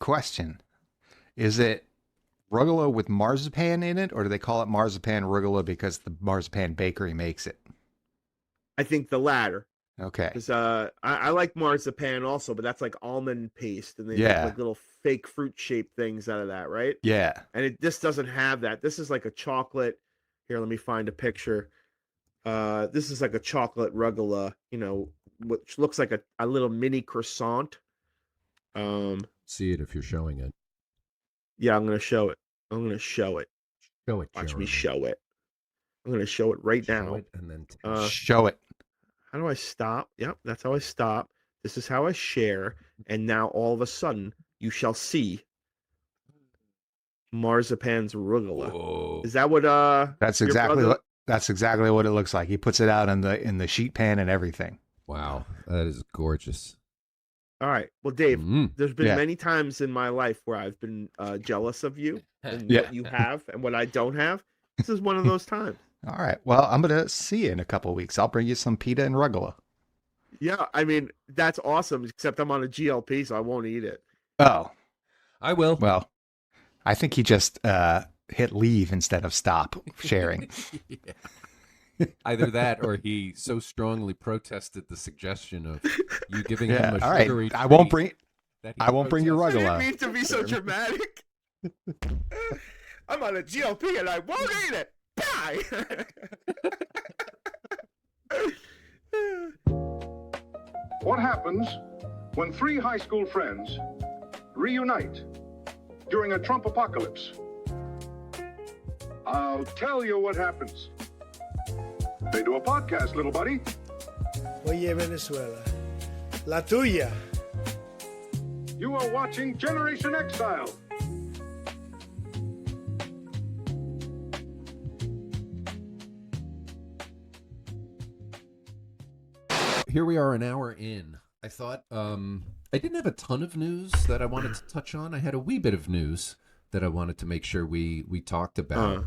question. Is it rugula with marzipan in it, or do they call it marzipan rugula because the marzipan bakery makes it? I think the latter. Okay. Because I like marzipan also, but that's like almond paste, and they make Yeah. like little fake fruit shaped things out of that, right? Yeah. And this doesn't have that. This is like a chocolate. Here, let me find a picture. This is like a chocolate rugula, which looks like a little mini croissant. See it if you're showing it. Yeah, I'm gonna show it. I'm gonna show it. Show it. Watch Jeremy. me show it. I'm gonna show it right Show now. it and then Show it. How do I stop? Yep, that's how I stop. This is how I share. And now all of a sudden, you shall see marzipan's rugula. Whoa. Is that what That's exactly what it looks like. He puts it out in the sheet pan and everything. Wow, that is gorgeous. All right. Well, Dave, there's been Yeah. many times in my life where I've been jealous of you and what you have and what I don't have. This is one of those times. All right. Well, I'm going to see you in a couple of weeks. I'll bring you some pita and rugula. Yeah, I mean, that's awesome, except I'm on a GLP, so I won't eat it. Oh. I will. Well, I think he just hit leave instead of stop sharing. Yeah. Either that or he so strongly protested the suggestion of you giving him a all right. sugary I won't treat bring your I didn't rugula. mean to be so dramatic. I'm on a GLP and I won't eat it. Bye. What happens when three high school friends reunite during a Trump apocalypse? I'll tell you what happens. They do a podcast, little buddy. Oye, Venezuela. La tuya. You are watching Generation Exile. Here we are an hour in. I thought I didn't have a ton of news that I wanted to touch on. I had a wee bit of news that I wanted to make sure we talked about.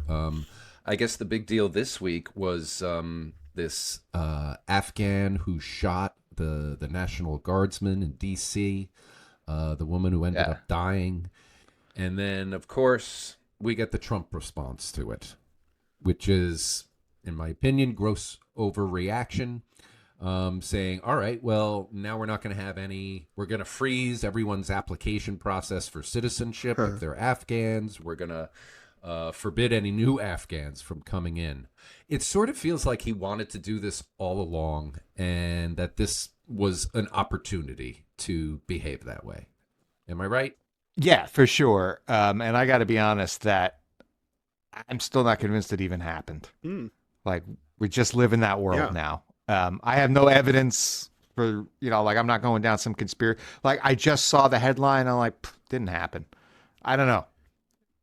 I guess the big deal this week was this Afghan who shot the National Guardsman in D.C., the woman who ended up dying. And then, of course, we get the Trump response to it, which is, in my opinion, gross overreaction. Saying, all right, well, now we're not going to have we're going to freeze everyone's application process for citizenship. If they're Afghans, we're going to forbid any new Afghans from coming in. It sort of feels like he wanted to do this all along and that this was an opportunity to behave that way. Am I right? Yeah, for sure. And I got to be honest that I'm still not convinced it even happened. Like, we just live in that world now. I have no evidence for, like, I'm not going down some conspiracy. Like, I just saw the headline. I'm like, didn't happen. I don't know.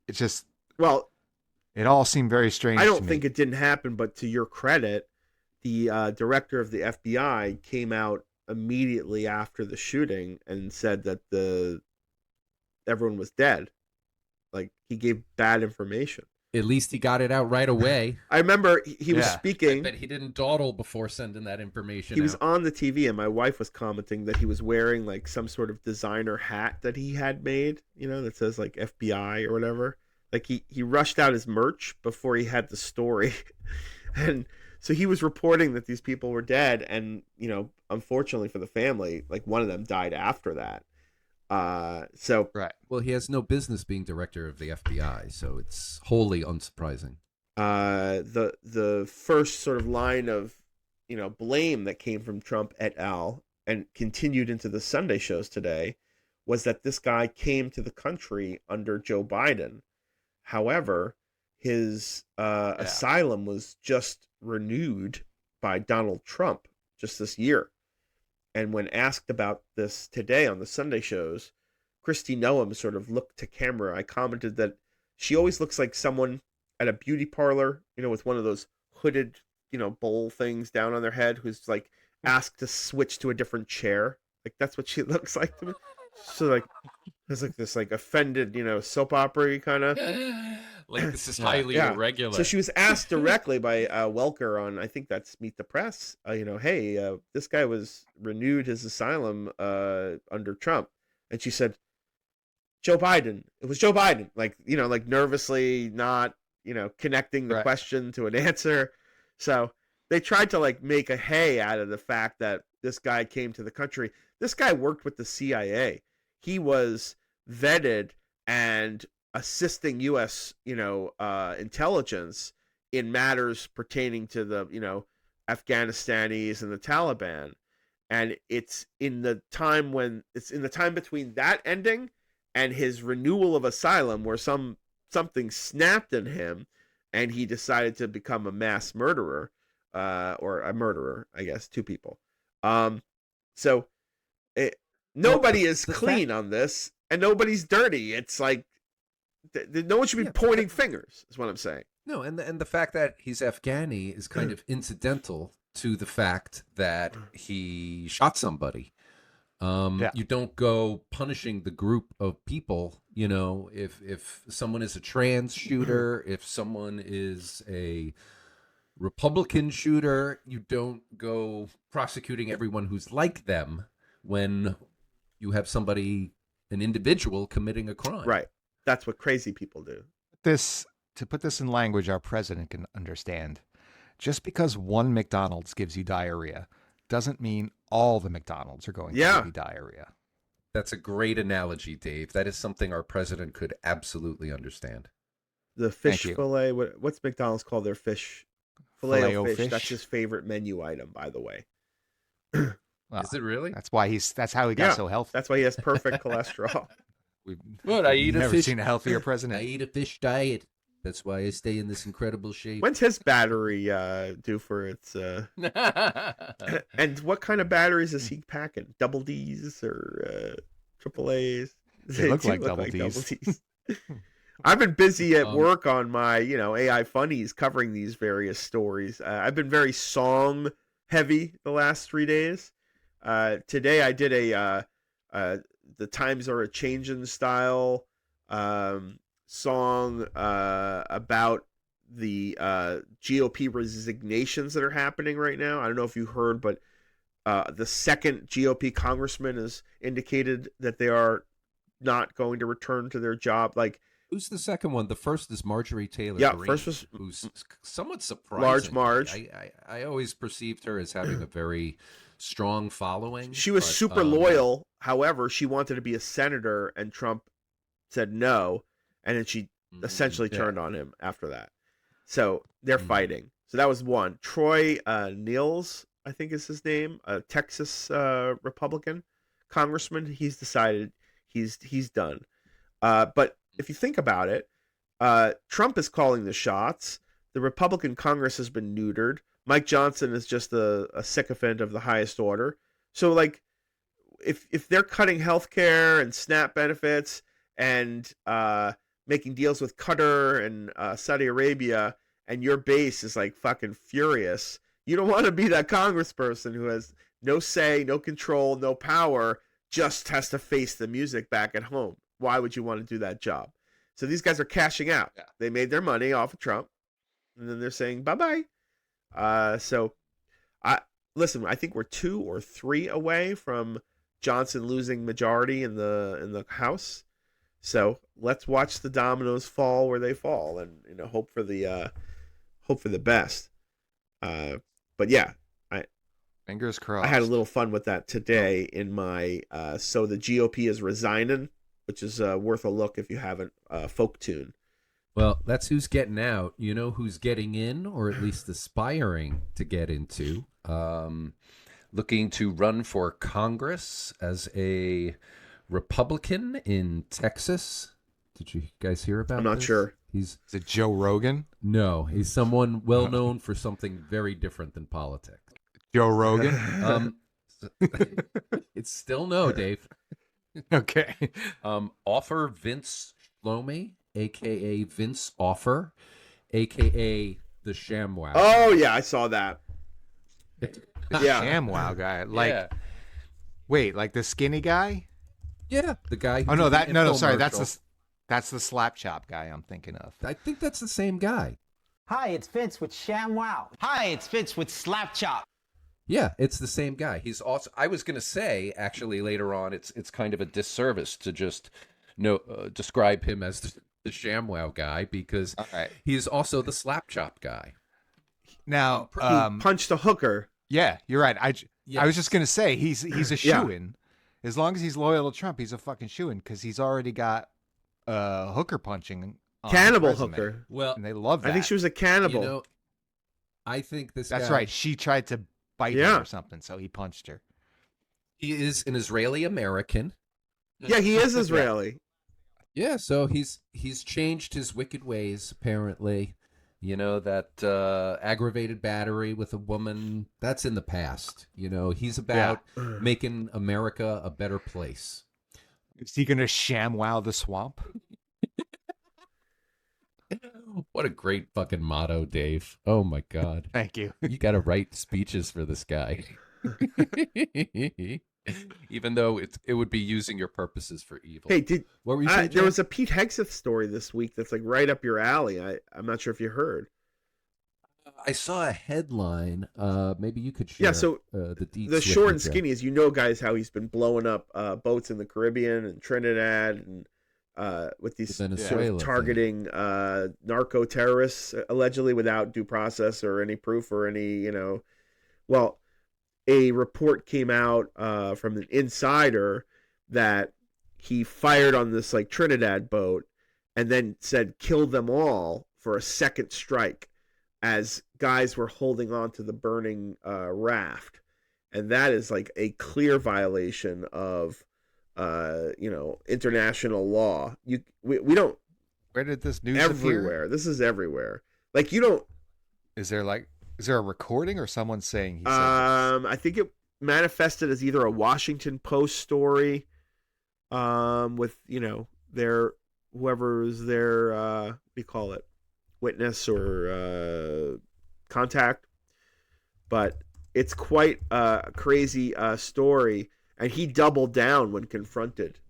It's just, well, it all seemed very strange. I don't think it didn't happen, but to your credit, the director of the FBI came out immediately after the shooting and said that everyone was dead. Like, he gave bad information. At least he got it out right away. I remember he was speaking. But he didn't dawdle before sending that information He was on the TV, and my wife was commenting that he was wearing like some sort of designer hat that he had made, that says like FBI or whatever. Like he rushed out his merch before he had the story. And so he was reporting that these people were dead. And, unfortunately for the family, like one of them died after that. Right. Well, he has no business being director of the FBI, so it's wholly unsurprising. The first sort of line of, blame that came from Trump et al. And continued into the Sunday shows today was that this guy came to the country under Joe Biden. However, his asylum was just renewed by Donald Trump just this year. And when asked about this today on the Sunday shows, Kristi Noem sort of looked to camera. I commented that she always looks like someone at a beauty parlor, with one of those hooded, bowl things down on their head, who's like asked to switch to a different chair. Like, that's what she looks like to me. So like, there's like this like offended, soap opera kind of. Like, this is highly irregular. So she was asked directly by Welker on, I think that's Meet the Press, hey, this guy was renewed his asylum under Trump. And she said, Joe Biden. It was Joe Biden. Like, like nervously not, connecting the question to an answer. So they tried to like make a hay out of the fact that this guy came to the country. This guy worked with the CIA. He was vetted and assisting U.S. Intelligence in matters pertaining to the Afghanistanis and the Taliban. And it's in the time between that ending and his renewal of asylum where something snapped in him and he decided to become a mass murderer, or a murderer, I guess, 2 people. So nobody is clean on this, and nobody's dirty. It's like no one should be pointing fingers, is what I'm saying. No, and the fact that he's Afghani is kind of incidental to the fact that he shot somebody. You don't go punishing the group of people, if someone is a trans shooter, if someone is a Republican shooter, you don't go prosecuting everyone who's like them when you have an individual committing a crime. Right. That's what crazy people do. To put this in language our president can understand, just because one McDonald's gives you diarrhea doesn't mean all the McDonald's are going to give you diarrhea. That's a great analogy, Dave. That is something our president could absolutely understand. The fish fillet, what's McDonald's called their fish? Filet-O-Fish. That's his favorite menu item, by the way. Well, is it really? That's how he got so healthy. That's why he has perfect cholesterol. I eat a never fish. Seen a healthier president. I eat a fish diet. That's why I stay in this incredible shape. When's his battery due for its? And what kind of batteries is he packing? Double D's or triple A's? They look like double D's. I've been busy at work on my AI funnies covering these various stories. I've been very song heavy the last 3 days. Today I did the Times Are a Changin' style song about the GOP resignations that are happening right now. I don't know if you heard, but the second GOP congressman has indicated that they are not going to return to their job. Like, who's the second one? The first is Marjorie Taylor Greene, first was who's somewhat surprising. Marge. I always perceived her as having a very strong following. She was super loyal. However, she wanted to be a senator, and Trump said no, and then she essentially turned on him after that. So they're fighting. So that was one. Troy Niels, I think is his name, a Texas Republican congressman. He's decided he's done. But if you think about it, Trump is calling the shots. The Republican Congress has been neutered. Mike Johnson is just a sycophant of the highest order. So, like, if they're cutting healthcare and SNAP benefits and making deals with Qatar and Saudi Arabia, and your base is like fucking furious, you don't want to be that congressperson who has no say, no control, no power, just has to face the music back at home. Why would you want to do that job? So these guys are cashing out. Yeah. They made their money off of Trump, and then they're saying bye-bye. So I think we're 2 or 3 away from Johnson losing majority in the House. So let's watch the dominoes fall where they fall, and hope for the best. But yeah, fingers crossed. I had a little fun with that today in my so the GOP is resigning, which is worth a look if you haven't, folk tune. Well, that's who's getting out. You know who's getting in, or at least aspiring to get into, looking to run for Congress as a Republican in Texas. Did you guys hear about this? I'm not sure. Is it Joe Rogan? No, he's someone well known for something very different than politics. Joe Rogan? It's still no, Dave. Okay. Offer Vince Shlomi, a.k.a. Vince Offer, a.k.a. the ShamWow. Oh, yeah, I saw that. Yeah. ShamWow guy. Wait, like the skinny guy? Yeah, the guy. Oh, no, sorry. That's the SlapChop guy I'm thinking of. I think that's the same guy. Hi, it's Vince with ShamWow. Hi, it's Vince with SlapChop. Yeah, it's the same guy. He's also, I was going to say, actually, later on, it's kind of a disservice to just describe him as the ShamWow guy because he is also the SlapChop guy. Now, he punched a hooker. Yeah, you're right. I was just gonna say he's a shoo-in. As long as he's loyal to Trump, he's a fucking shoo-in because he's already got hooker punching. Cannibal hooker. Well, and they love that. I think she was a cannibal. You know, I think this. That's guy, right. She tried to bite him or something, so he punched her. He is an Israeli American. Yeah, he is Israeli. Yeah, so he's changed his wicked ways, apparently. You know, that aggravated battery with a woman, that's in the past. You know, he's about making America a better place. Is he going to ShamWow the swamp? What a great fucking motto, Dave. Oh, my God. Thank you. You got to write speeches for this guy. Even though it would be using your purposes for evil. Hey, what were you saying, there was a Pete Hegseth story this week that's like right up your alley. I'm not sure if you heard. I saw a headline. Maybe you could share. Yeah, so the short and skinny is, you know, guys, how he's been blowing up boats in the Caribbean and Trinidad and with these sort of targeting narco terrorists allegedly without due process or any proof or any, you know, well. A report came out from an insider that he fired on this like Trinidad boat and then said kill them all for a second strike as guys were holding on to the burning raft. And that is like a clear violation of you know, international law. We don't. Where did this news everywhere? This is everywhere. Like, you don't. Is there a recording or someone saying he said I think it manifested as either a Washington Post story with, you know, whoever's their what do you call it, witness or contact, but it's quite a crazy story, and he doubled down when confronted,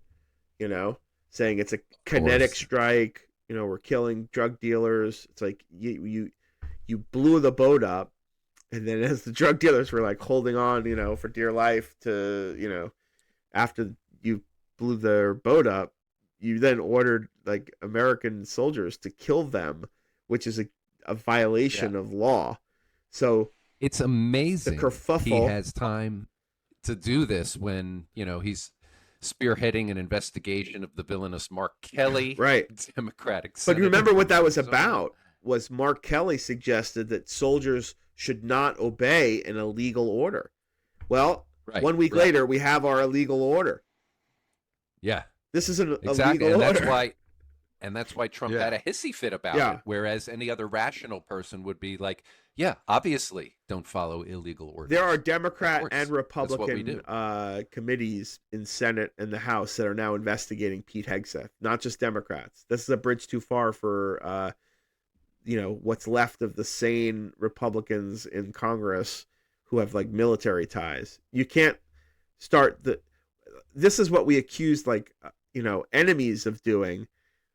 you know, saying it's a kinetic strike, you know, we're killing drug dealers. It's like you blew the boat up, and then as the drug dealers were like holding on, you know, for dear life to, you know, after you blew their boat up, you then ordered like American soldiers to kill them, which is a violation of law. So it's amazing the kerfuffle. He has time to do this when, you know, he's spearheading an investigation of the villainous Mark Kelly, right? Democratic. But you remember what that was about? Was Mark Kelly suggested that soldiers should not obey an illegal order. Well, 1 week later, we have our illegal order. Yeah. This is an exactly. illegal order. And that's why Trump had a hissy fit about it, whereas any other rational person would be like, yeah, obviously don't follow illegal orders. There are Democrat and Republican committees in Senate and the House that are now investigating Pete Hegseth, not just Democrats. This is a bridge too far for you know, what's left of the sane Republicans in Congress who have like military ties. You can't start this is what we accused, like, you know, enemies of doing,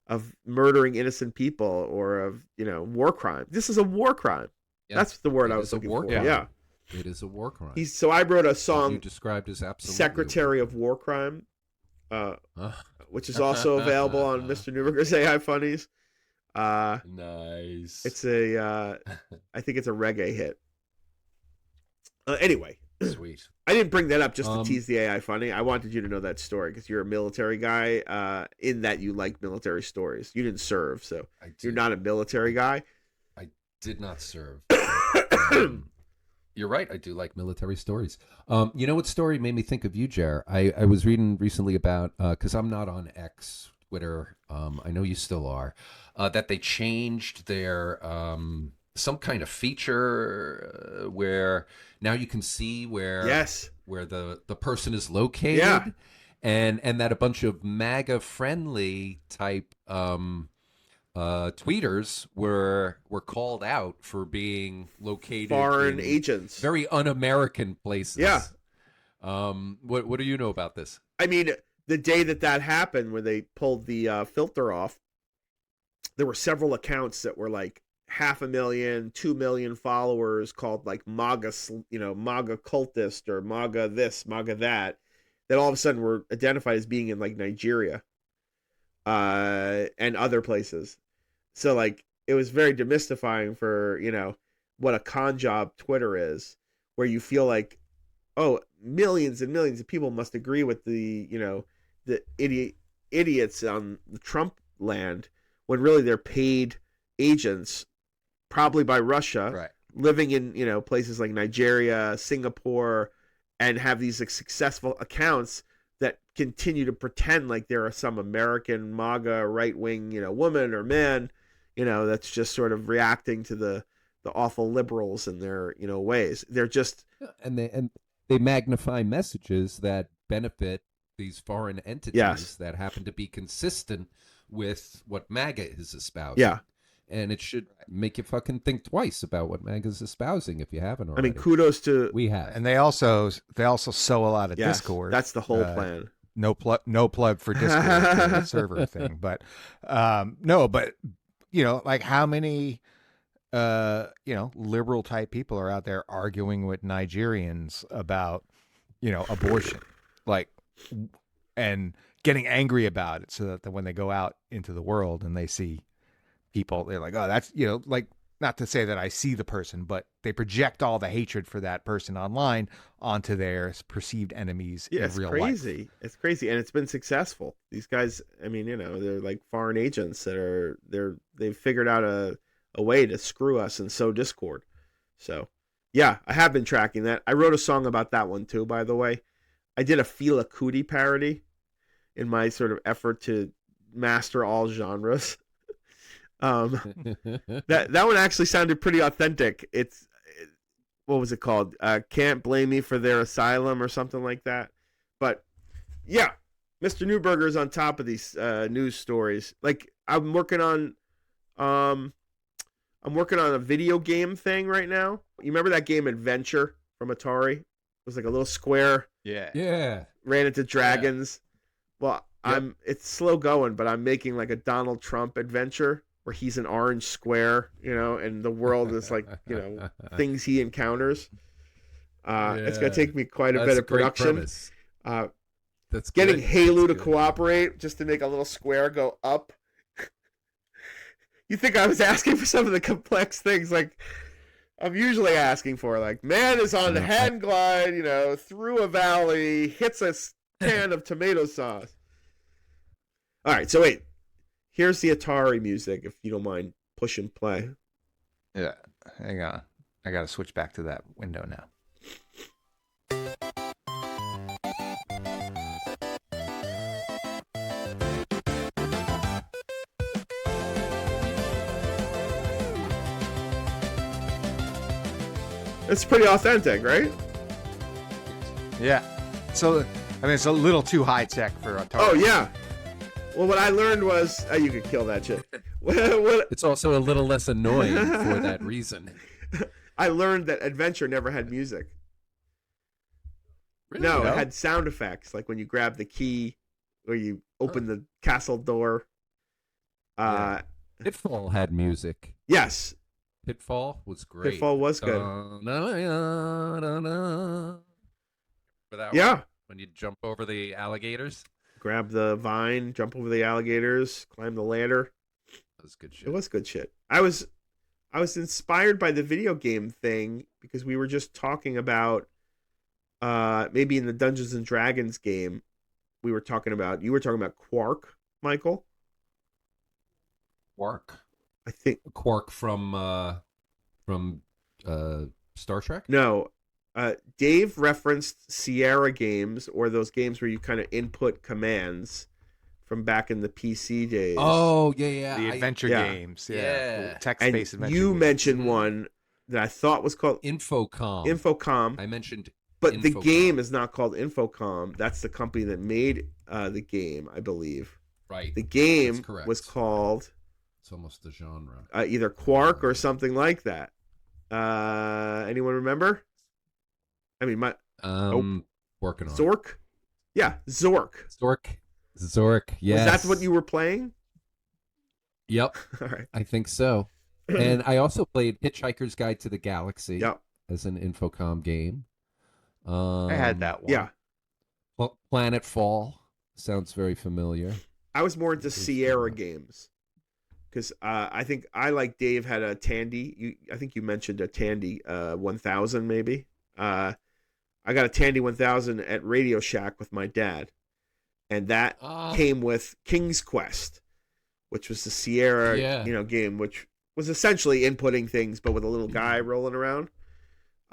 of murdering innocent people or of, you know, war crime. This is a war crime. Yeah, that's the word I was looking for. Yeah. It is a war crime. So I wrote a song you described as absolutely Secretary of War Crime, which is also available on Mr. Newberger's AI Funnies. Nice. It's I think it's a reggae hit. Anyway, sweet. I didn't bring that up just to tease the AI funny. I wanted you to know that story because you're a military guy. In that you like military stories. You didn't serve, so you're not a military guy. I did not serve. You're right. I do like military stories. You know what story made me think of you, Jer? I was reading recently about because I'm not on X. Twitter, I know you still are, that they changed their some kind of feature where now you can see where the person is located, and that a bunch of MAGA friendly type tweeters were called out for being located foreign in agents, very un-American places. Yeah. What do you know about this? I mean, the day that happened, where they pulled the filter off, there were several accounts that were like 500,000, 2 million followers called like MAGA, you know, MAGA cultist or MAGA this, MAGA that all of a sudden were identified as being in like Nigeria. and other places. So like it was very demystifying for, what a con job Twitter is, where you feel like, oh, millions and millions of people must agree with the idiots on the Trump land, when really they're paid agents, probably by Russia, Right. living in places like Nigeria, Singapore, and have these successful accounts that continue to pretend like there are some American MAGA right-wing woman or man that's just sort of reacting to the awful liberals in their ways. They're just and they magnify messages that benefit these foreign entities that happen to be consistent with what MAGA is espousing. Yeah. And it should make you fucking think twice about what MAGA is espousing if you haven't already. I mean, kudos to we have. And they also sow a lot of Discord. That's the whole plan. No plug for Discord, the server thing, but no, but like how many liberal type people are out there arguing with Nigerians about abortion, like, and getting angry about it, so that when they go out into the world and they see people, they're like, oh, that's like, not to say that I see the person, but they project all the hatred for that person online onto their perceived enemies in real life. It's crazy, and it's been successful. These guys, I mean, they're like foreign agents that they've figured out a way to screw us and sow discord. So, yeah, I have been tracking that. I wrote a song about that one too, by the way. I did a Fela Kuti parody in my sort of effort to master all genres. That one actually sounded pretty authentic. What was it called? Can't Blame Me for Their Asylum or something like that. But yeah, Mr. Newberger's on top of these news stories. Like I'm working on a video game thing right now. You remember that game Adventure from Atari? It was like a little square. Yeah. Ran into dragons. Yeah. Well, it's slow going, but I'm making like a Donald Trump adventure where he's an orange square, and the world is like, things he encounters. It's going to take me quite a bit of production. That's getting Halo to cooperate just to make a little square go up. You think I was asking for some of the complex things like I'm usually asking for, like man is on the hand glide, through a valley, hits a can of tomato sauce. All right, so wait. Here's the Atari music, if you don't mind pushing play. Yeah, hang on. I got to switch back to that window now. It's pretty authentic, right? Yeah. So, I mean, it's a little too high tech for Atari. Oh, yeah. Well, what I learned was you could kill that shit. It's also a little less annoying for that reason. I learned that Adventure never had music. Really? No, it had sound effects, like when you grab the key or you open the castle door. Pitfall had music. Yes. Pitfall was great. Pitfall was good. For that yeah. One, when you jump over the alligators. Grab the vine, jump over the alligators, climb the ladder. That was good shit. It was good shit. I was inspired by the video game thing because we were just talking about maybe in the Dungeons and Dragons game you were talking about Quark, Michael. Quark. I think Quark from Star Trek? No. Dave referenced Sierra games, or those games where you kind of input commands from back in the PC days. Oh, yeah. The adventure games. Yeah. Text-based adventure you games. mentioned one that I thought was called Infocom. I mentioned But Infocom. The game is not called Infocom. That's the company that made the game, I believe. Right. The game was called... It's almost a genre. Either Quark or something like that. Anyone remember? I mean, working on Zork? Yeah, Zork. Zork, yes. Was that what you were playing? Yep. All right. I think so. And I also played Hitchhiker's Guide to the Galaxy as an Infocom game. I had that one. Yeah. Planet Fall sounds very familiar. I was more into Sierra games because I think I, like Dave, had a Tandy. I think you mentioned a Tandy 1000 maybe. I got a Tandy 1000 at Radio Shack with my dad, and that came with King's Quest, which was the Sierra game, which was essentially inputting things but with a little guy rolling around.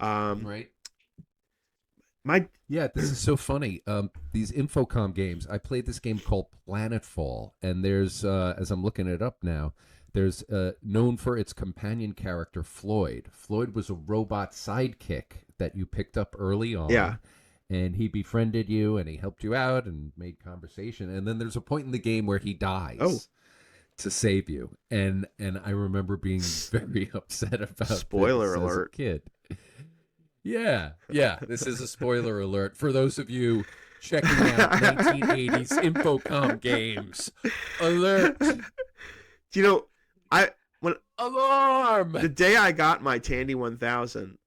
Right. This is so funny. These Infocom games. I played this game called Planetfall, and there's as I'm looking it up now, there's known for its companion character Floyd. Floyd was a robot sidekick that you picked up early on. Yeah. And he befriended you, and he helped you out and made conversation. And then there's a point in the game where he dies to save you. And I remember being very upset about spoiler this alert as a kid. Yeah, this is a spoiler alert for those of you checking out 1980s Infocom games. Alert! You know, Alarm! The day I got my Tandy 1000,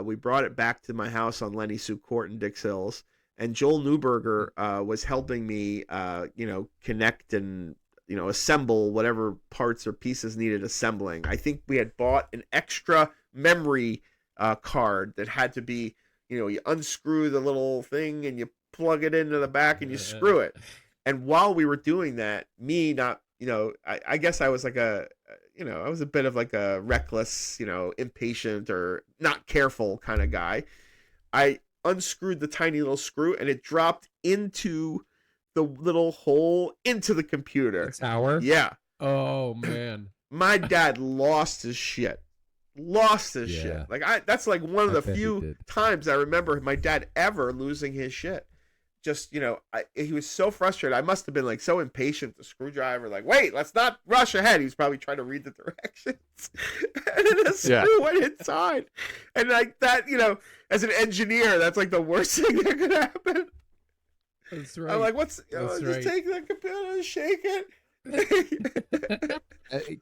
we brought it back to my house on Lenny Sue Court in Dix Hills, and Joel Neuberger was helping me, connect and assemble whatever parts or pieces needed assembling. I think we had bought an extra memory card that had to be, you unscrew the little thing and you plug it into the back and you screw it. And while we were doing that, I guess I was like I was a bit of like a reckless, impatient or not careful kind of guy. I unscrewed the tiny little screw and it dropped into the little hole into the computer. The tower? Yeah. Oh, man. My dad lost his shit. Shit. Like that's like one of the few times I remember my dad ever losing his shit. Just, he was so frustrated. I must have been like so impatient, the screwdriver, like, wait, let's not rush ahead. He was probably trying to read the directions. And then the screw went inside. And like that, as an engineer, that's like the worst thing that could happen. That's right. I'm like, just take the computer and shake it.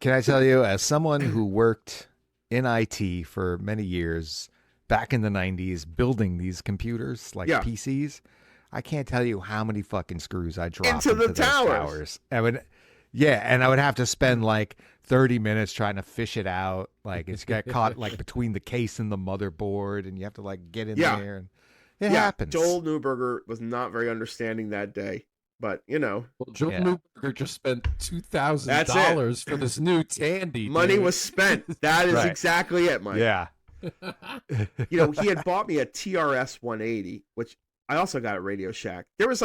Can I tell you, as someone who worked in IT for many years back in the 90s, building these computers like PCs, I can't tell you how many fucking screws I dropped into the towers. I would have to spend like 30 minutes trying to fish it out. Like it's got caught like between the case and the motherboard, and you have to like get in there. And it happens. Joel Neuberger was not very understanding that day, but Well, Joel Neuberger just spent $2,000 for this new Tandy. Money was spent. That is exactly it, Mike. Yeah. He had bought me a TRS 180, which I also got at Radio Shack. There was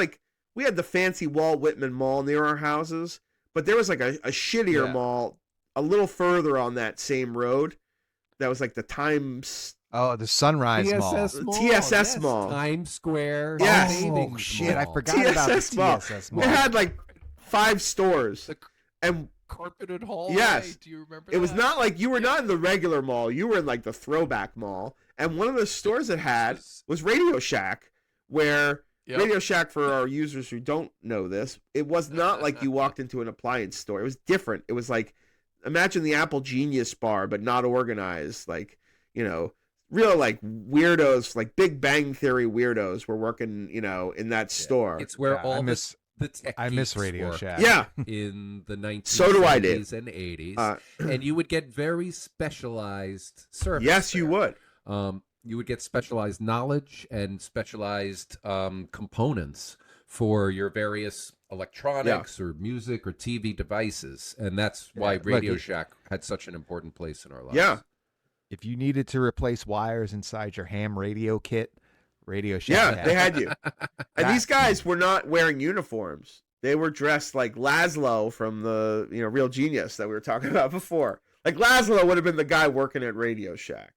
we had the fancy Walt Whitman Mall near our houses, but there was like a shittier mall a little further on that same road. That was like the Times. Oh, the Sunrise TSS Mall. TSS Mall. Times Square. Yes. Oh, shit. I forgot about the TSS Mall. It had like 5 stores. And carpeted hallway. Yes. Do you remember It was not like you were not in the regular mall. You were in like the throwback mall. And one of the stores it had was Radio Shack, where Radio Shack, for our users who don't know this, it was not like you walked into an appliance store. It was different. It was like, imagine the Apple Genius bar, but not organized. Like, real like weirdos, like Big Bang Theory weirdos were working, in that store. It's where all the tech I miss geeks Radio worked Shack. Yeah. In the 1970s So do I, Dave. and 80s. And you would get very specialized service. Yes, you would. You would get specialized knowledge and specialized components for your various electronics or music or TV devices. And that's why Radio Shack had such an important place in our lives. Yeah. If you needed to replace wires inside your ham radio kit, Radio Shack. Yeah, they had you. And these guys were not wearing uniforms. They were dressed like Laszlo from the Real Genius that we were talking about before. Like Laszlo would have been the guy working at Radio Shack.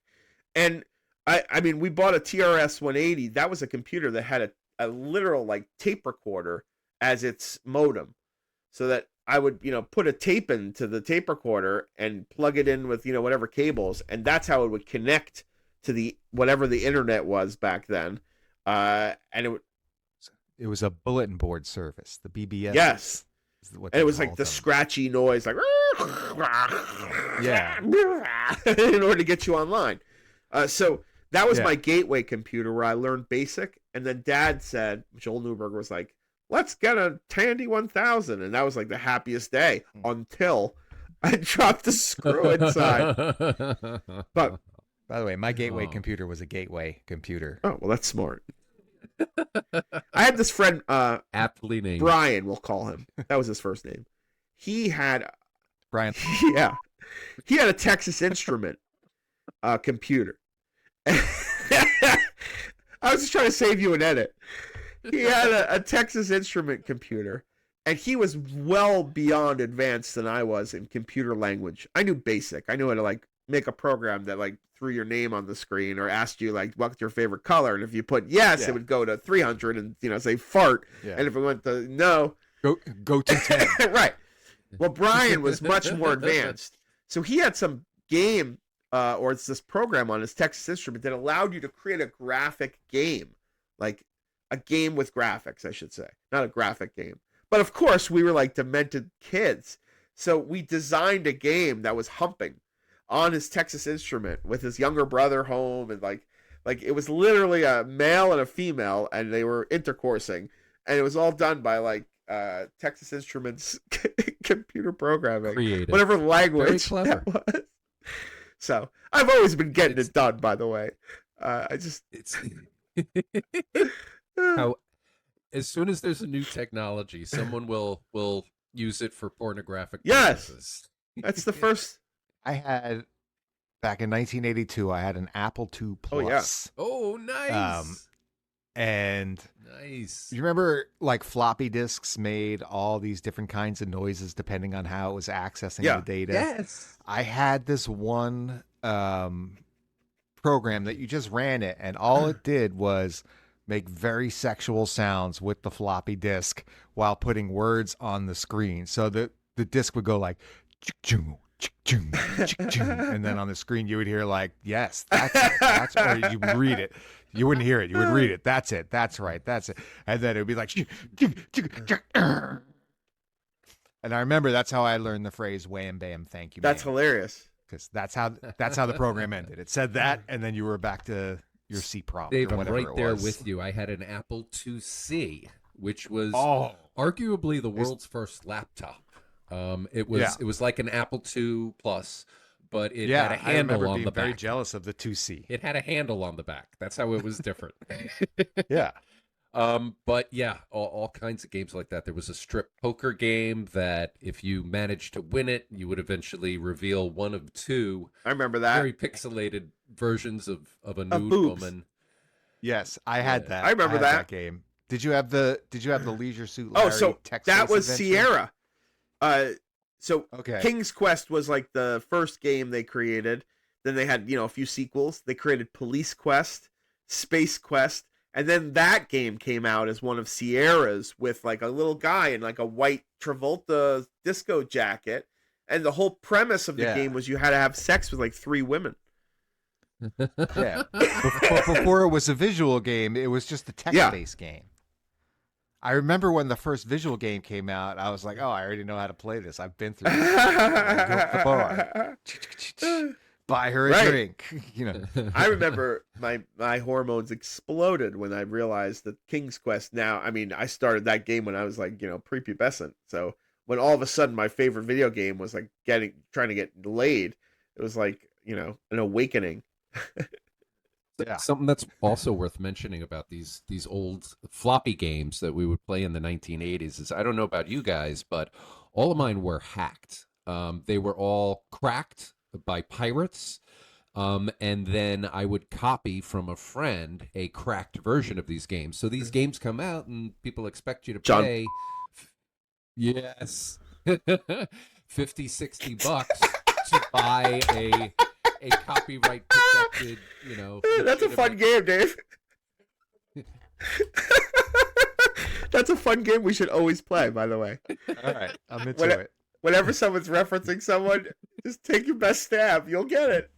And I mean, we bought a TRS 180. That was a computer that had a literal like tape recorder as its modem, so that I would put a tape into the tape recorder and plug it in with whatever cables, and that's how it would connect to the whatever the internet was back then. And it was a bulletin board service, the BBS. Yes. And it was like the scratchy noise, like in order to get you online. So that was my gateway computer where I learned BASIC. And then Dad said, Joel Neuberger was like, let's get a Tandy 1000. And that was like the happiest day until I dropped the screw inside. But by the way, my gateway computer was a gateway computer. Oh, well, that's smart. I had this friend, aptly named Brian, we'll call him. That was his first name. He had Brian. Yeah. He had a Texas Instrument computer. I was just trying to save you an edit. He had a Texas Instrument computer, and he was well beyond advanced than I was in computer language. I knew BASIC. I knew how to like make a program that like threw your name on the screen or asked you like what's your favorite color, and if you put yes, it would go to 300 and say fart, and if it went to no, go to 10. Right. Well, Brian was much more advanced, so he had some game or it's this program on his Texas Instrument that allowed you to create a graphic game, like a game with graphics, I should say, not a graphic game. But of course, we were like demented kids, so we designed a game that was humping on his Texas Instrument with his younger brother home, and like it was literally a male and a female, and they were intercoursing, and it was all done by like Texas Instruments computer programming, Creative. whatever language Very that clever. was. So I've always been getting it done, by the way. It's how as soon as there's a new technology, someone will use it for pornographic purposes. That's the first. I had back in 1982. I had an Apple II Plus. Oh, nice. And nice. You remember like floppy disks made all these different kinds of noises depending on how it was accessing the data? Yes. I had this one program that you just ran it, and all it did was make very sexual sounds with the floppy disk while putting words on the screen. So the disk would go like chick-chung, chick-chung, chick-chung, and then on the screen you would hear like, yes, that's it. That's or you would read it. You wouldn't hear it. You would read it. That's it. That's right. That's it. And then it would be like, and I remember that's how I learned the phrase "wham bam, thank you." That's hilarious. Because that's how the program ended. It said that, and then you were back to your C prompt. Dave, or I'm whatever right it there was. with you. I had an Apple IIc, which was arguably the world's first laptop. It was like an Apple II Plus, but it had a handle on the back. Very jealous of the 2C. It had a handle on the back. That's how it was different. Yeah. But yeah, all kinds of games like that. There was a strip poker game that if you managed to win it, you would eventually reveal one of two. I remember that. Very pixelated versions of a nude boobs. woman. Yes, I had that. I remember that game. Did you have the Leisure Suit Larry so Texas that was adventure? Sierra. So Okay. King's Quest was like the first game they created. Then they had, a few sequels. They created Police Quest, Space Quest, and then that game came out as one of Sierra's with like a little guy in like a white Travolta disco jacket. And the whole premise of the game was you had to have sex with like 3 women. Yeah. Before it was a visual game, it was just a text-based game. I remember when the first visual game came out, I was like, oh, I already know how to play this. I've been through this. I go to the bar. Buy her a drink. I remember my hormones exploded when I realized that King's Quest I started that game when I was like, prepubescent. So when all of a sudden my favorite video game was like trying to get laid, it was like, an awakening. Yeah. Something that's also worth mentioning about these old floppy games that we would play in the 1980s is, I don't know about you guys, but all of mine were hacked. They were all cracked by pirates, and then I would copy from a friend a cracked version of these games. So these games come out and people expect you to pay yes $50-$60 to buy a copyright protected, That's a fun game, Dave. That's a fun game we should always play, by the way. All right, I'm into it. Whenever someone's referencing someone, just take your best stab. You'll get it.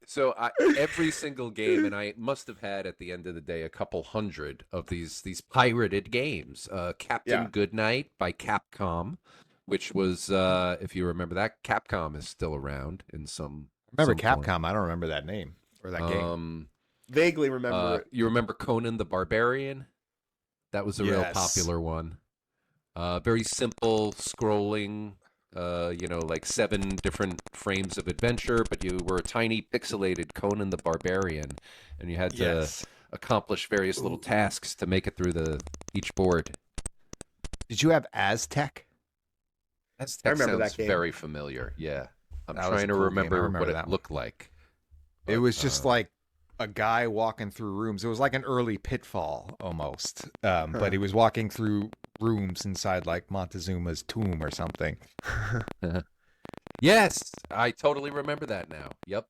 So every single game, and I must have had at the end of the day a couple hundred of these pirated games. Captain Goodnight by Capcom, which was, if you remember that, Capcom is still around in some. Remember some Capcom? form. I don't remember that name or that game. Vaguely remember it. You remember Conan the Barbarian? That was a real Yes. popular one. Very simple scrolling, like 7 different frames of adventure, but you were a tiny pixelated Conan the Barbarian, and you had to Yes. accomplish various little tasks to make it through each board. Did you have Aztec? Aztec remember sounds that game. very familiar. Yeah. I'm That was a trying to cool game. I remember remember what that it one. looked like. It But, was just like a guy walking through rooms. It was like an early Pitfall almost. But he was walking through rooms inside like Montezuma's tomb or something. Yes, I totally remember that now. Yep,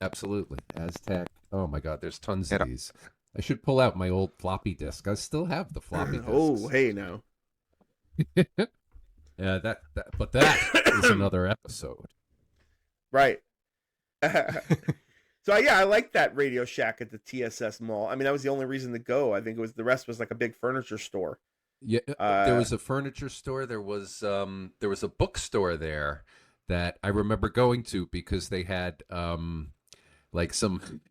absolutely. Aztec. Oh my God, there's tons of these. I should pull out my old floppy disk. I still have the floppy disks. Oh, hey now. Yeah, but that is another episode. Right. So yeah, I like that Radio Shack at the TSS Mall. I mean, that was the only reason to go. I think the rest was like a big furniture store. Yeah, there was a furniture store. There was a bookstore there that I remember going to because they had like some.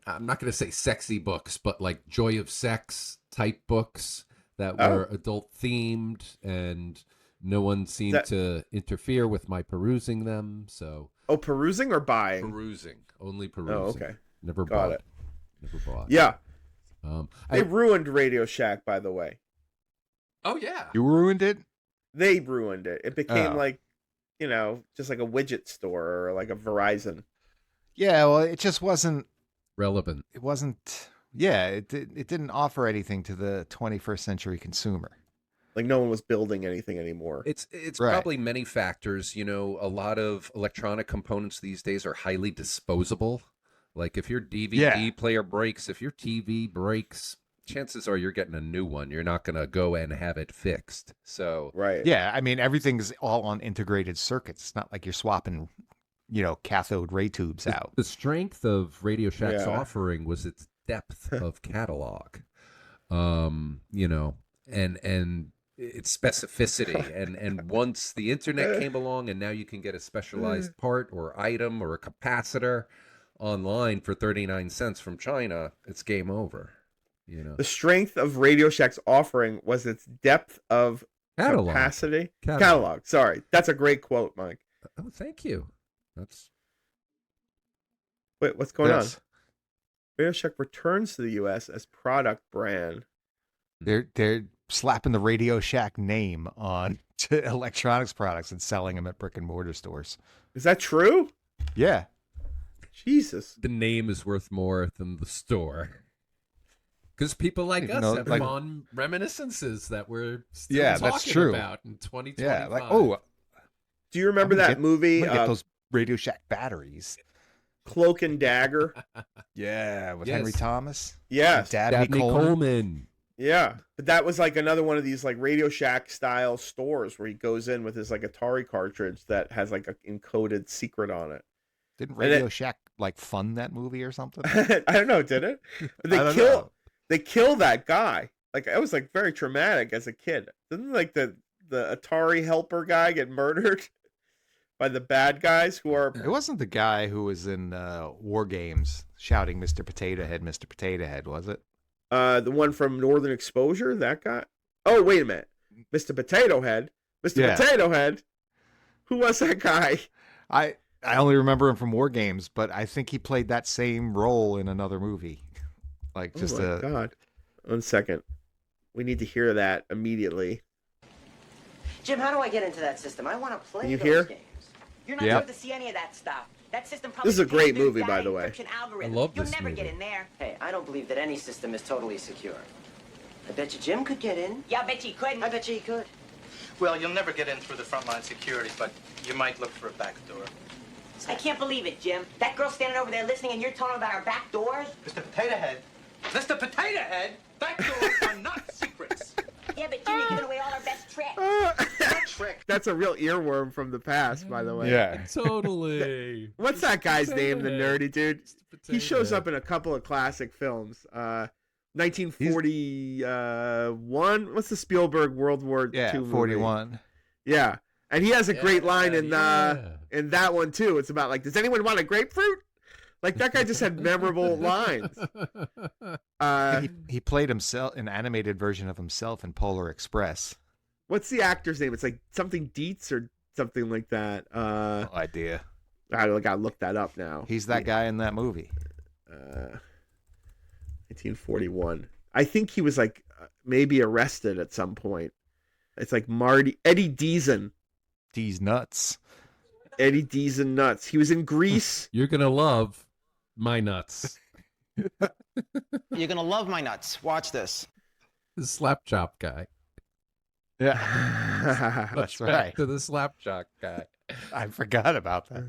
I'm not going to say sexy books, but like Joy of Sex type books that were adult themed, and no one seemed to interfere with my perusing them. So perusing or buying? Perusing, only perusing. Oh, okay. Never Got bought. it. Never bought. Yeah. I They ruined Radio Shack, by the way. Oh yeah. You ruined it? They ruined it. It became Oh. like, just like a widget store or like a Verizon. Yeah, well, it just wasn't. Relevant. It wasn't. Yeah, it didn't offer anything to the 21st century consumer. Like no one was building anything anymore. It's Right. probably many factors. A lot of electronic components these days are highly disposable. Like if your DVD player breaks, if your TV breaks, chances are you're getting a new one. You're not going to go and have it fixed. So Right. Yeah, I mean everything's all on integrated circuits. It's not like you're swapping, cathode ray tubes out. the strength of Radio Shack's Yeah. offering was its depth of catalog. And its specificity. And once the internet came along and now you can get a specialized part or item or a capacitor online for 39 cents from China, it's game over. The strength of Radio Shack's offering was its depth of Catalog. capacity. Catalog. Sorry. That's a great quote, Mike. Oh, thank you. That's Wait, what's going on? Yes. Radio Shack returns to the U.S. as product brand. They're slapping the Radio Shack name on to electronics products and selling them at brick and mortar stores. Is that true? Yeah. Jesus. the name is worth more than the store. Because people like us have fond reminiscences that we're still Yeah, that's talking true. about in 2025. Yeah, like Do you remember I'm gonna that movie, get those Radio Shack batteries. Cloak and Dagger? Yeah, with Yes. Henry Thomas. Yes. Dabney Coleman. Yeah. But that was like another one of these like Radio Shack style stores where he goes in with his like Atari cartridge that has like an encoded secret on it. Didn't Radio Shack like fund that movie or something? I don't know, did it? But I don't know. they kill that guy. Like it was like very traumatic as a kid. Didn't like the Atari helper guy get murdered by the bad guys who are It wasn't the guy who was in War Games shouting Mr. Potato Head, Mr. Potato Head, was it? the one from Northern Exposure, that guy? Oh, wait a minute. Mr. Potato Head. Mr. Potato Head. Who was that guy? I only remember him from War Games, but I think he played that same role in another movie. Like just oh my God. 1 second. We need to hear that immediately. Jim, how do I get into that system? I want to play Can you those hear? games. You're not able to see any of that stuff. That system probably This is a great contains movie, by data the way. encryption algorithms. I love You'll this never movie. get in there. Hey, I don't believe that any system is totally secure. I bet you Jim could get in. Yeah, I bet you he couldn't. I bet you he could. Well, you'll never get in through the frontline security, but you might look for a back door. I can't believe it, Jim. That girl's standing over there listening and you're telling her about our back doors? Mr. Potato Head. Mr. Potato Head? Back doors are not secrets. Yeah, but Jim, you're giving away all our best tricks. What trick? That's a real earworm from the past, by the way. Yeah. Totally. What's that guy's name, the Potato Head. nerdy dude? He shows up in a couple of classic films. 1941. What's the Spielberg World War II movie? 41. Yeah. And he has a great line in yeah. in that one too. It's about like, does anyone want a grapefruit? Like that guy just had memorable lines. He played himself, an animated version of himself in Polar Express. What's the actor's name? It's like something Dietz or something like that. No idea. I gotta look that up now. He's that guy in that movie. 1941. I think he was like maybe arrested at some point. It's like Eddie Deason. D's nuts. Eddie Deason nuts. He was in Greece. You're gonna love my nuts. You're gonna love my nuts. Watch this. The SlapChop guy. Yeah, that's right. Back to the SlapChop guy. I forgot about that.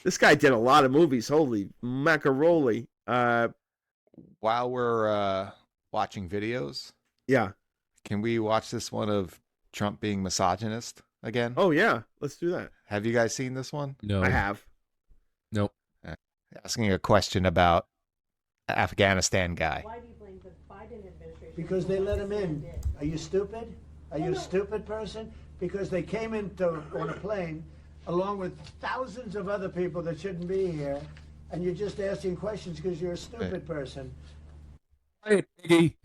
This guy did a lot of movies. Holy macaroni. While we're watching videos, Yeah. can we watch this one of Trump being misogynist again? Oh yeah. Let's do that. Have you guys seen this one? No. I have. Nope. Asking a question about Afghanistan guy. Why do you blame the Biden administration? Because they let him in. Are you stupid? Are you a stupid person? Because they came on a plane along with thousands of other people that shouldn't be here, and you're just asking questions because you're a stupid person. Hey, Piggy.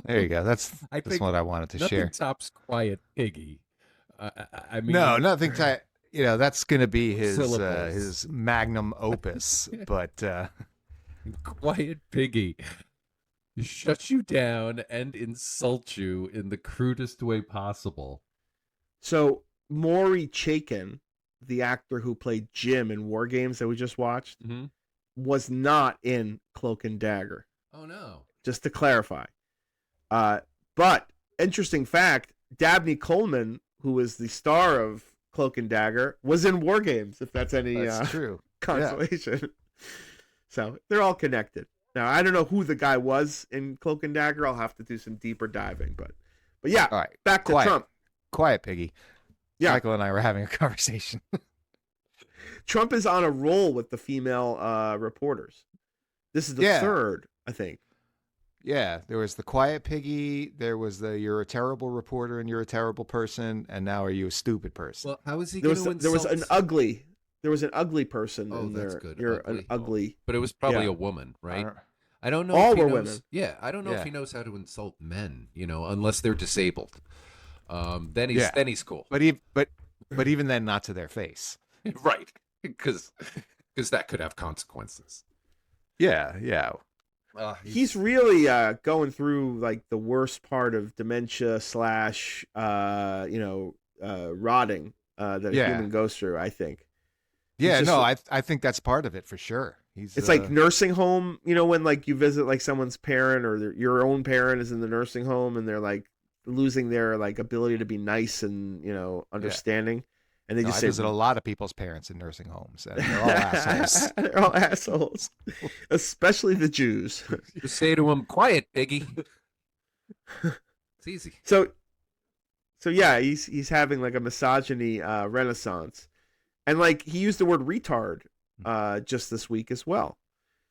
There you go. That's think what I wanted to nothing share. tops Quiet Piggy. I mean, No, nothing. That's going to be Syllables. his magnum opus. But Quiet Piggy shuts you down and insult you in the crudest way possible. So Maury Chaykin, the actor who played Jim in WarGames that we just watched, was not in Cloak and Dagger. Oh no! Just to clarify. But interesting fact: Dabney Coleman, who is the star of Cloak and Dagger, was in WarGames. If that's any that's true. consolation. Yeah. So they're all connected. Now I don't know who the guy was in Cloak and Dagger. I'll have to do some deeper diving. But yeah. All right. Back to Trump. Quiet Piggy. Yeah. Michael and I were having a conversation. Trump is on a roll with the female reporters. This is the third, I think. Yeah, there was the Quiet Piggy. There was the "You're a terrible reporter and you're a terrible person," and now are you a stupid person? Well, how is he There going to was there was an ugly person Oh, in that's there. good. You're an ugly. But it was probably Yeah. a woman, right? I don't know. All if he were knows, women. Yeah, I don't know if Yeah. he knows how to insult men. Unless they're disabled. Then he's cool. But even then, not to their face. Right, because that could have consequences. Yeah. He's really going through like the worst part of dementia / rotting that a human goes through, I think. Yeah, just- no, I think that's part of it for sure. It's like nursing home, when like you visit like someone's parent or your own parent is in the nursing home and they're like losing their like ability to be nice and understanding, and they I just say visit a lot of people's parents in nursing homes, and they're all assholes. They're all assholes, especially the Jews. Just say to him, "Quiet, Piggy." It's easy. So yeah, he's having like a misogyny renaissance, and like he used the word retard just this week as well.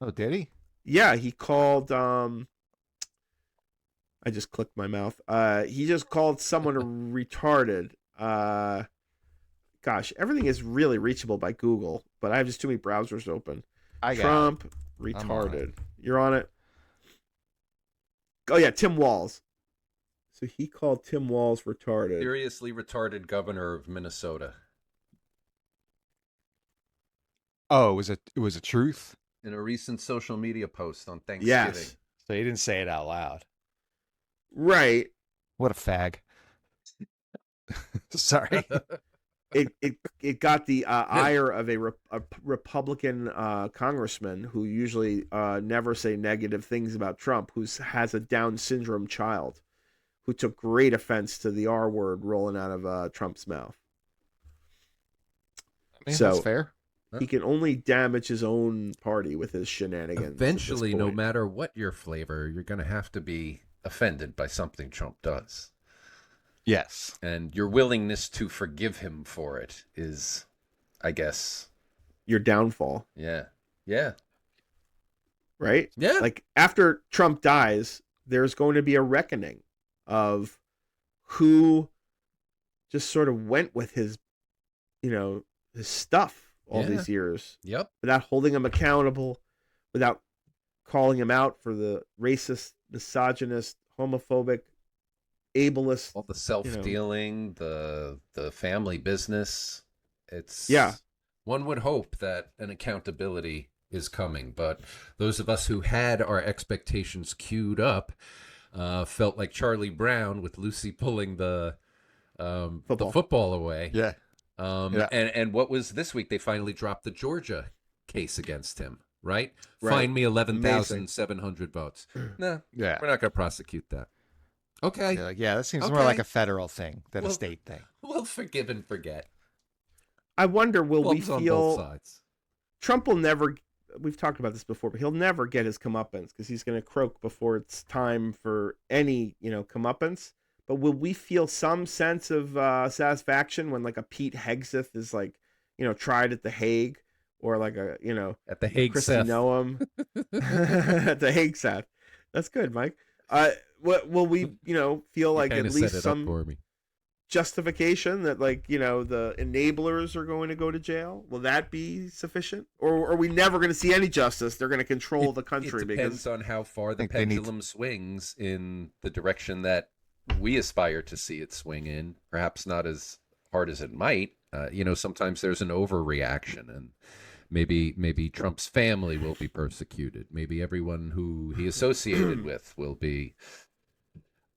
Oh, did he? Yeah, he called. I just clicked my mouth. He just called someone retarded. Gosh, everything is really reachable by Google, but I have just too many browsers open. Trump retarded. You're on it. Oh yeah, Tim Walz. So he called Tim Walz retarded. Seriously retarded governor of Minnesota. Oh, it was a truth? In a recent social media post on Thanksgiving. Yes. So he didn't say it out loud. Right. What a fag. Sorry. It got the ire of a Republican congressman who usually never say negative things about Trump, who has a Down syndrome child, who took great offense to the R word rolling out of Trump's mouth. That's fair. He can only damage his own party with his shenanigans. Eventually, no matter what your flavor, you're going to have to be offended by something Trump does. Yes. And your willingness to forgive him for it is, I guess, your downfall. Yeah. Yeah. Right? Yeah. Like after Trump dies, there's going to be a reckoning of who just sort of went with his, his stuff. all these years. Yep. Without holding him accountable, without calling him out for the racist, misogynist, homophobic, ableist, all the self-dealing, the family business. It's one would hope that an accountability is coming, but those of us who had our expectations queued up felt like Charlie Brown with Lucy pulling the football away. Yeah. And what was this week? They finally dropped the Georgia case against him, right? Find me 11,700 votes. No, we're not going to prosecute that. Okay. That seems more like a federal thing than a state thing. We'll forgive and forget. I wonder, will we on feel both sides. Trump will never, we've talked about this before, but he'll never get his comeuppance because he's going to croak before it's time for any, comeuppance. But will we feel some sense of satisfaction when like a Pete Hegseth is like, tried at The Hague, or like a, at the Hague Christy Noam at the Hague Seth. That's good, Mike. Will we, feel like at least some justification that like, the enablers are going to go to jail? Will that be sufficient? Or are we never going to see any justice? They're going to control the country. It depends on how far the pendulum swings in the direction that we aspire to see it swing in. Perhaps not as hard as it might. Sometimes there's an overreaction, and maybe Trump's family will be persecuted. Maybe everyone who he associated with will be.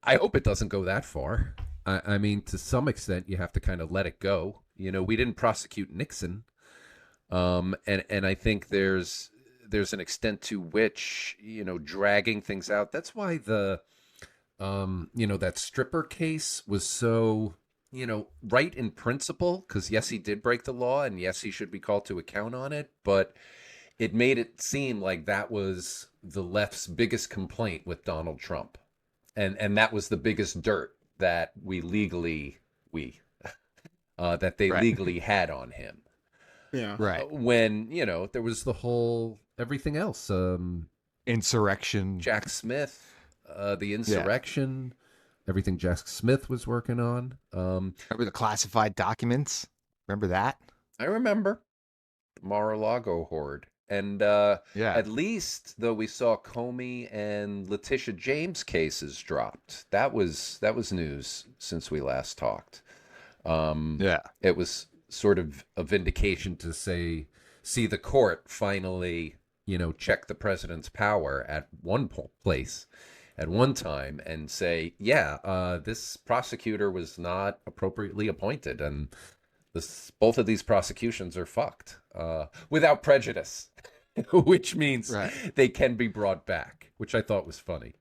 I hope it doesn't go that far. I mean, to some extent, you have to kind of let it go. We didn't prosecute Nixon, and I think there's an extent to which dragging things out. That's why the that stripper case was so right in principle, because yes, he did break the law, and yes, he should be called to account on it, but it made it seem like that was the left's biggest complaint with Donald Trump, and that was the biggest dirt that they legally had on him. Yeah. Right. When, there was the whole everything else. Insurrection. Jack Smith, the insurrection, everything Jack Smith was working on. Remember the classified documents? Remember that? I remember. The Mar-a-Lago horde. And at least, though, we saw Comey and Letitia James cases dropped. That was news since we last talked. It was sort of a vindication to see the court finally, check the president's power at one place, at one time, and say, this prosecutor was not appropriately appointed, and both of these prosecutions are fucked without prejudice, which means they can be brought back, which I thought was funny.